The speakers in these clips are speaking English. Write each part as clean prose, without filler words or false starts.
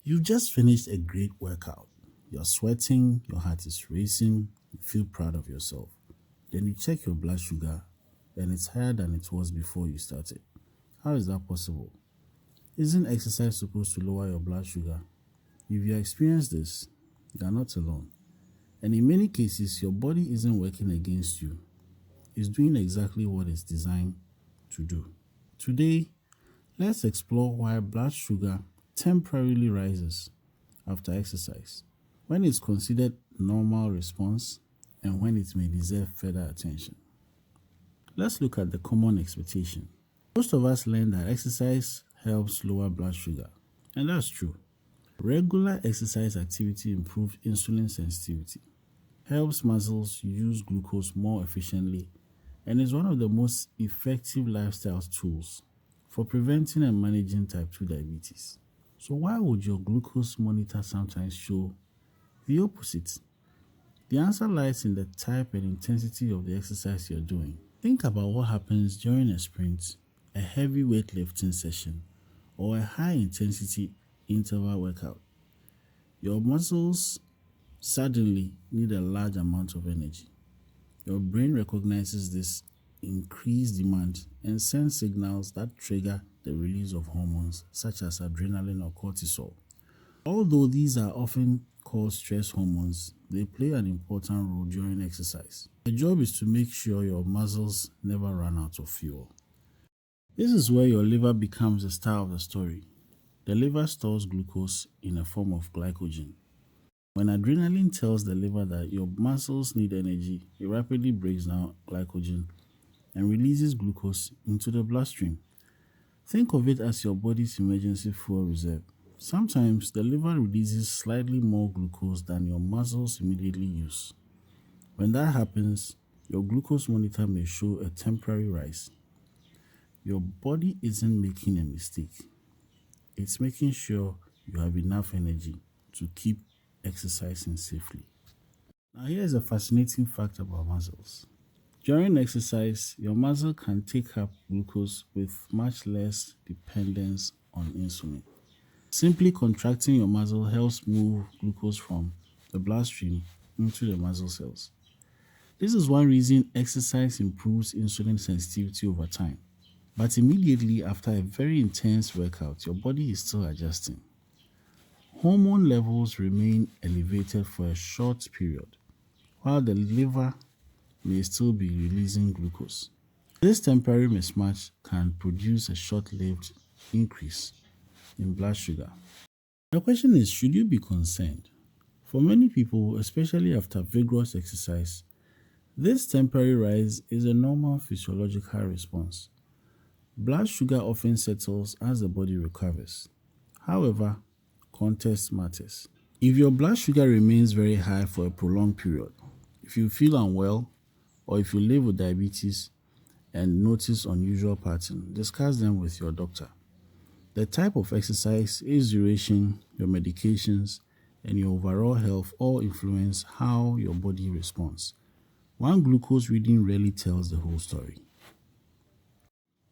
You've just finished a great workout. You're sweating, your heart is racing, you feel proud of yourself. Then you check your blood sugar and it's higher than it was before you started. How is that possible? Isn't exercise supposed to lower your blood sugar? If you experience this, you are not alone. And in many cases, your body isn't working against you, it's doing exactly what it's designed to do. Today, let's explore why blood sugar temporarily rises after exercise, when it's considered normal response and when it may deserve further attention. Let's look at the common expectation. Most of us learn that exercise helps lower blood sugar, and that's true. Regular exercise activity improves insulin sensitivity, helps muscles use glucose more efficiently, and is one of the most effective lifestyle tools for preventing and managing type 2 diabetes. So, why would your glucose monitor sometimes show the opposite? The answer lies in the type and intensity of the exercise you're doing. Think about what happens during a sprint, a heavy weightlifting session, or a high intensity interval workout. Your muscles suddenly need a large amount of energy. Your brain recognizes this increased demand and sends signals that trigger the release of hormones such as adrenaline or cortisol. Although these are often called stress hormones, they play an important role during exercise. The job is to make sure your muscles never run out of fuel. This is where your liver becomes the star of the story. The liver stores glucose in a form of glycogen. When adrenaline tells the liver that your muscles need energy, it rapidly breaks down glycogen and releases glucose into the bloodstream. Think of it as your body's emergency fuel reserve. Sometimes the liver releases slightly more glucose than your muscles immediately use. When that happens, your glucose monitor may show a temporary rise. Your body isn't making a mistake. It's making sure you have enough energy to keep exercising safely. Now, here's a fascinating fact about muscles. During exercise, your muscle can take up glucose with much less dependence on insulin. Simply contracting your muscle helps move glucose from the bloodstream into the muscle cells. This is one reason exercise improves insulin sensitivity over time. But immediately after a very intense workout, your body is still adjusting. Hormone levels remain elevated for a short period, while the liver may still be releasing glucose. This temporary mismatch can produce a short-lived increase in blood sugar. The question is, should you be concerned? For many people, especially after vigorous exercise, this temporary rise is a normal physiological response. Blood sugar often settles as the body recovers. However, context matters. If your blood sugar remains very high for a prolonged period, if you feel unwell, or if you live with diabetes and notice unusual patterns, discuss them with your doctor. The type of exercise, its duration, your medications, and your overall health all influence how your body responds. One glucose reading rarely tells the whole story.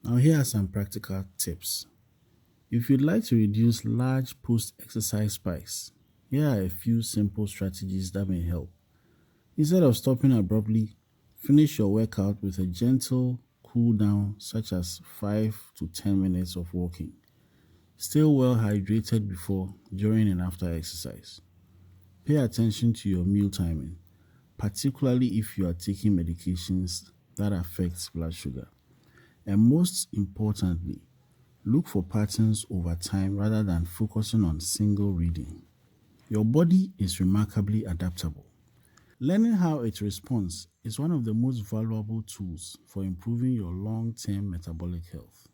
Now, here are some practical tips. If you'd like to reduce large post-exercise spikes, here are a few simple strategies that may help. Instead of stopping abruptly, finish your workout with a gentle cool down, such as 5 to 10 minutes of walking. Stay well hydrated before, during, and after exercise. Pay attention to your meal timing, particularly if you are taking medications that affect blood sugar. And most importantly, look for patterns over time rather than focusing on single reading. Your body is remarkably adaptable. Learning how it responds is one of the most valuable tools for improving your long-term metabolic health.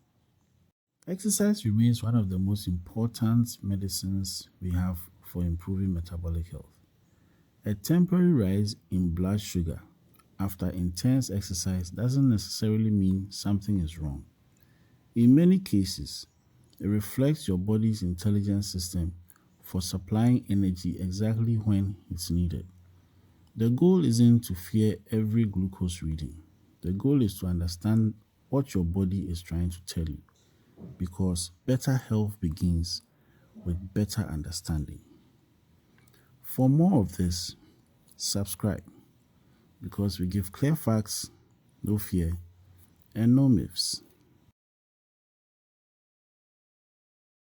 Exercise remains one of the most important medicines we have for improving metabolic health. A temporary rise in blood sugar after intense exercise doesn't necessarily mean something is wrong. In many cases, it reflects your body's intelligence system for supplying energy exactly when it's needed. The goal isn't to fear every glucose reading. The goal is to understand what your body is trying to tell you, because better health begins with better understanding. For more of this, subscribe, because we give clear facts, no fear, and no myths.